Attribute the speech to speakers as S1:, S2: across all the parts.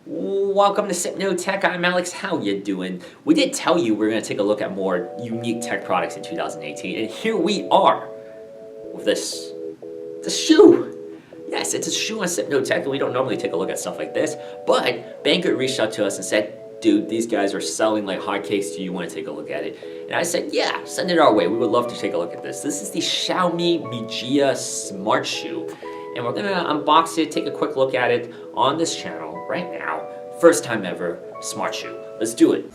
S1: Welcome to Sypno Tech. I'm Alex. How you doing? We did tell you we're going to take a look at more unique tech products in 2018, and here we are with this. It's a shoe. Yes, it's a shoe on Sypno Tech, and we don't normally take a look at stuff like this, but Banggood reached out to us and said, dude, these guys are selling like hotcakes. Do you want to take a look at it? And I said, yeah, send it our way. We would love to take a look at this. This is the Xiaomi Mijia smart shoe, and we're going to unbox it, take a quick look at it on this channel right now. First time ever smart shoe. Let's do it.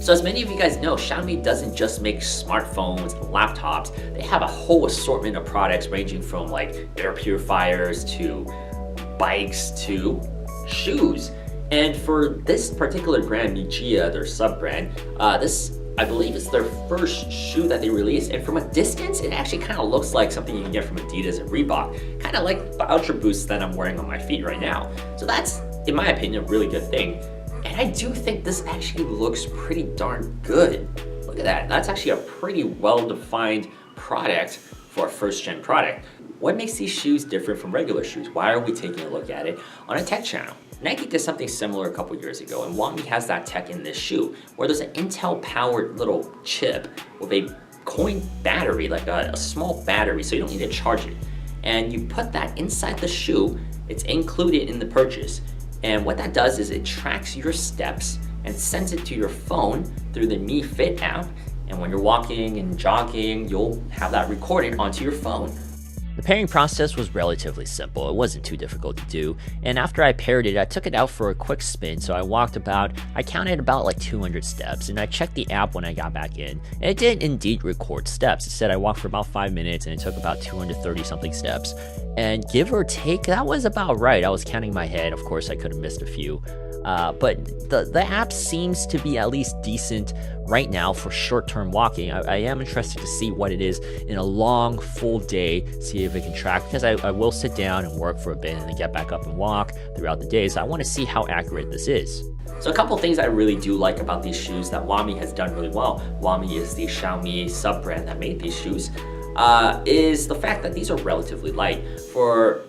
S1: So as many of you guys know, Xiaomi doesn't just make smartphones, laptops. They have a whole assortment of products ranging from like air purifiers to bikes to shoes. And for this particular brand, Mijia, their sub-brand, this I believe is their first shoe that they released, and from a distance, it actually kind of looks like something you can get from Adidas and Reebok, kind of like the Ultra Boost that I'm wearing on my feet right now. So that's, in my opinion, a really good thing. And I do think this actually looks pretty darn good. Look at that. That's actually a pretty well-defined product for a first-gen product. What makes these shoes different from regular shoes? Why are we taking a look at it on a tech channel? Nike did something similar a couple years ago, and Xiaomi has that tech in this shoe, where there's an Intel-powered little chip with a coin battery, like a small battery, so you don't need to charge it. And you put that inside the shoe, it's included in the purchase. And what that does is it tracks your steps and sends it to your phone through the Mi Fit app. And when you're walking and jogging, you'll have that recorded onto your phone.
S2: The pairing process was relatively simple. It wasn't too difficult to do, and after I paired it, I took it out for a quick spin. So I counted about like 200 steps, and I checked the app when I got back in, and it did indeed record steps. It said I walked for about 5 minutes, and it took about 230 something steps, and give or take, that was about right. I was counting my head. Of course, I could have missed a few. But the app seems to be at least decent right now for short-term walking. I am interested to see what it is in a long, full day, see if it can track, because I will sit down and work for a bit and then get back up and walk throughout the day. So I want to see how accurate this is.
S1: So a couple things I really do like about these shoes that Xiaomi has done really well. Xiaomi is the Xiaomi sub-brand that made these shoes, is the fact that these are relatively light. For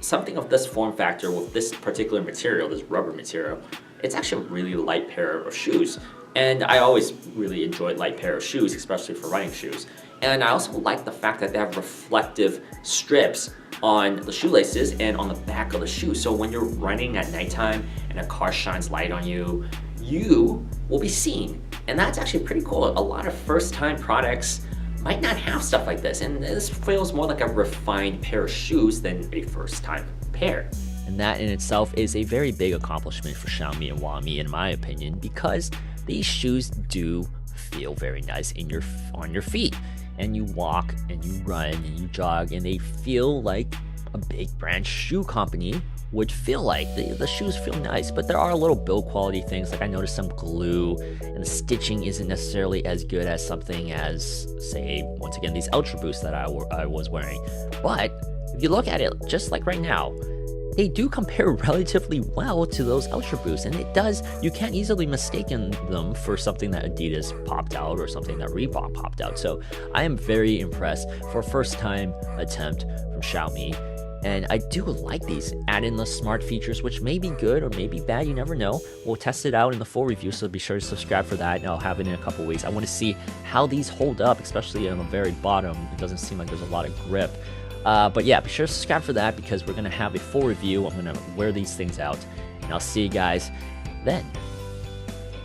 S1: something of this form factor with this particular material, this rubber material, it's actually a really light pair of shoes. And I always really enjoyed light pair of shoes, especially for running shoes. And I also like the fact that they have reflective strips on the shoelaces and on the back of the shoe. So when you're running at nighttime and a car shines light on you, you will be seen. And that's actually pretty cool. A lot of first-time products might not have stuff like this, and this feels more like a refined pair of shoes than a first-time pair.
S2: And that in itself is a very big accomplishment for Xiaomi and Xiaomi, in my opinion, because these shoes do feel very nice on your feet. And you walk and you run and you jog, and they feel like a big brand shoe company would feel like. The shoes feel nice, but there are little build quality things, like I noticed some glue, and the stitching isn't necessarily as good as something as, say, once again, these Ultra Boosts that I was wearing. But if you look at it, just like right now, they do compare relatively well to those Ultra Boosts, and you can't easily mistake them for something that Adidas popped out or something that Reebok popped out. So I am very impressed for a first time attempt from Xiaomi. And I do like these add-in smart features, which may be good or may be bad, you never know. We'll test it out in the full review, so be sure to subscribe for that, and I'll have it in a couple weeks. I want to see how these hold up, especially on the very bottom. It doesn't seem like there's a lot of grip. But yeah, be sure to subscribe for that, because we're going to have a full review. I'm going to wear these things out, and I'll see you guys then.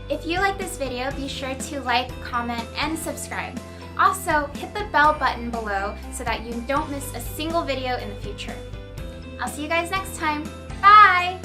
S3: If you like this video, be sure to like, comment, and subscribe. Also, hit the bell button below so that you don't miss a single video in the future. I'll see you guys next time. Bye!